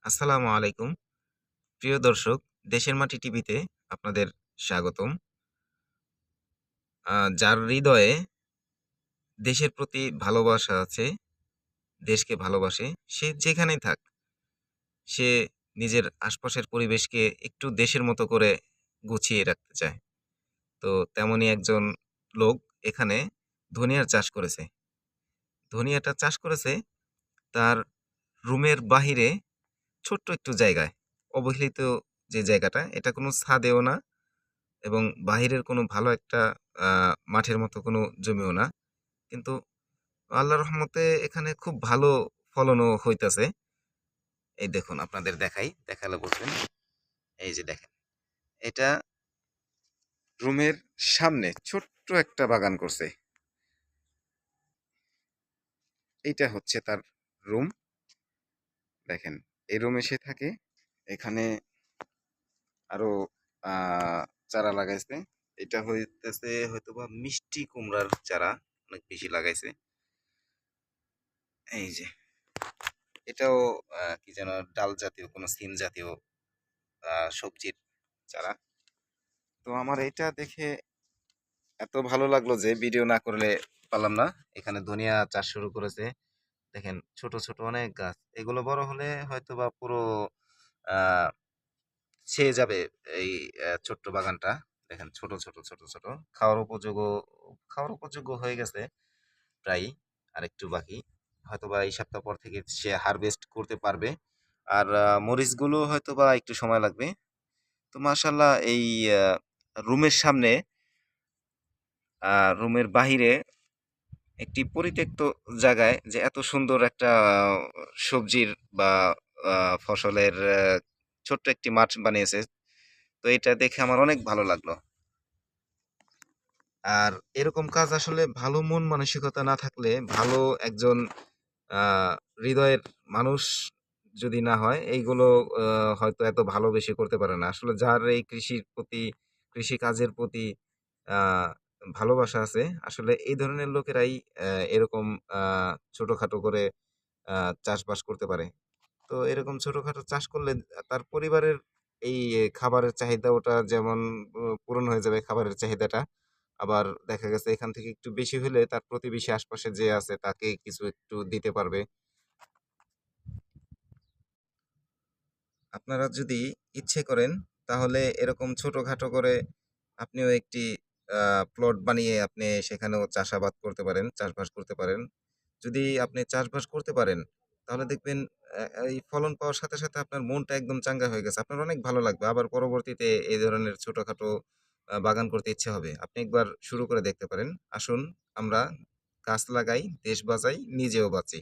আসসালামু আলাইকুম। প্রিয় দর্শক, দেশের মাটি টিভিতে আপনাদের স্বাগতম। যার হৃদয়ে দেশের প্রতি ভালোবাসা আছে, দেশকে ভালোবাসে, সে যেখানেই থাক, সে নিজের আশপাশের পরিবেশকে একটু দেশের মতো করে গুছিয়ে রাখতে চায়। তো তেমনই একজন লোক এখানে ধনিয়ার চাষ করেছে। ধনিয়াটা চাষ করেছে তার রুমের বাহিরে ছোট্ট একটু জায়গায়। অবহেলিত যে জায়গাটা, এটা কোনো ছাদেও না এবং বাহিরের কোনো ভালো একটা মাঠের মতো কোনো জমিও না। কিন্তু আল্লাহর রহমতে এখানে খুব ভালো ফলনও হইতাছে। এই দেখুন আপনাদের দেখাই, দেখালে বুঝবেন। এই যে দেখেন, এটা রুমের সামনে ছোট্ট একটা বাগান করছে। এইটা হচ্ছে তার রুম। দেখেন, এই রুমে সে থাকে। এখানে আরো আ চারা লাগাইছে। এটা হইতেছে হয়তোবা মিষ্টি কুমড়ার চারা অনেক বেশি লাগাইছে। এই যে এটাও কি যেন ডাল জাতীয় কোনো সিম জাতীয় সবজির চারা। তো আমার এটা দেখে এত ভালো লাগলো যে ভিডিও না করলে পারলাম না। এখানে ধনিয়া চাষ শুরু করেছে। দেখেন ছোট, ছোট অনেক গাছ। এগুলো বড় হলে হয়তোবা পুরো আ ছেয়ে যাবে এই ছোট্ট বাগানটা। দেখেন ছোট, ছোট, ছোট, ছোট। খাওয়ার উপযোগও খাওয়ার উপযোগ্য হয়ে গেছে প্রায়ই। আরেকটু বাকি। হয়তোবা এই সপ্তাহ পর থেকে সে হারভেস্ট করতে পারবে। আর মরিচগুলো হয়তোবা একটু সময় লাগবে। তো মাশাআল্লাহ এই আ রুমের সামনে রুমের বাহিরে একটি পরিত্যক্ত জায়গায় যে এত সুন্দর একটা সবজির বা আ ফসলের ছোট্ট একটি মাঠ বানিয়েছে। তো এটা দেখে আমার অনেক ভালো লাগলো। আর এরকম কাজ আসলে ভালো মন মানসিকতা না থাকলে, ভালো একজন আ হৃদয়ের মানুষ যদি না হয়, এইগুলো আ হয়তো এত ভালোবেসে করতে পারে না। আসলে যার এই কৃষির প্রতি, কৃষিকাজের প্রতি আ ভালোবাসা আছে, আসলে এই ধরনের লোকেরাই এরকম আ ছোটখাটো করে আ চাষবাস করতে পারে। তো এরকম ছোটখাটো চাষ করলে তার পরিবারের এই খাবারের চাহিদা ওটা যেমন পূরণ হয়ে যাবে খাবারের চাহিদাটা। আবার দেখা গেছে এখান থেকে একটু বেশি হলে তার প্রতিবেশী আশপাশে যে আছে তাকে কিছু একটু দিতে পারবে। আপনারা যদি ইচ্ছে করেন তাহলে এরকম ছোটখাটো করে আপনিও একটি প্লট বানিয়ে আপনি সেখানেও চাষাবাদ করতে পারেন, চাষবাস করতে পারেন। যদি আপনি চাষবাস করতে পারেন তাহলে দেখবেন এই ফলন পাওয়ার সাথে, সাথে আপনার মনটা একদম চাঙ্গা হয়ে গেছে। আপনার অনেক ভালো লাগবে। আবার পরবর্তীতে এই ধরনের ছোটখাটো বাগান করতে ইচ্ছে হবে। আপনি একবার শুরু করে দেখতে পারেন। আসুন আমরা গাছ লাগাই, দেশ বাঁচাই, নিজেও বাঁচি।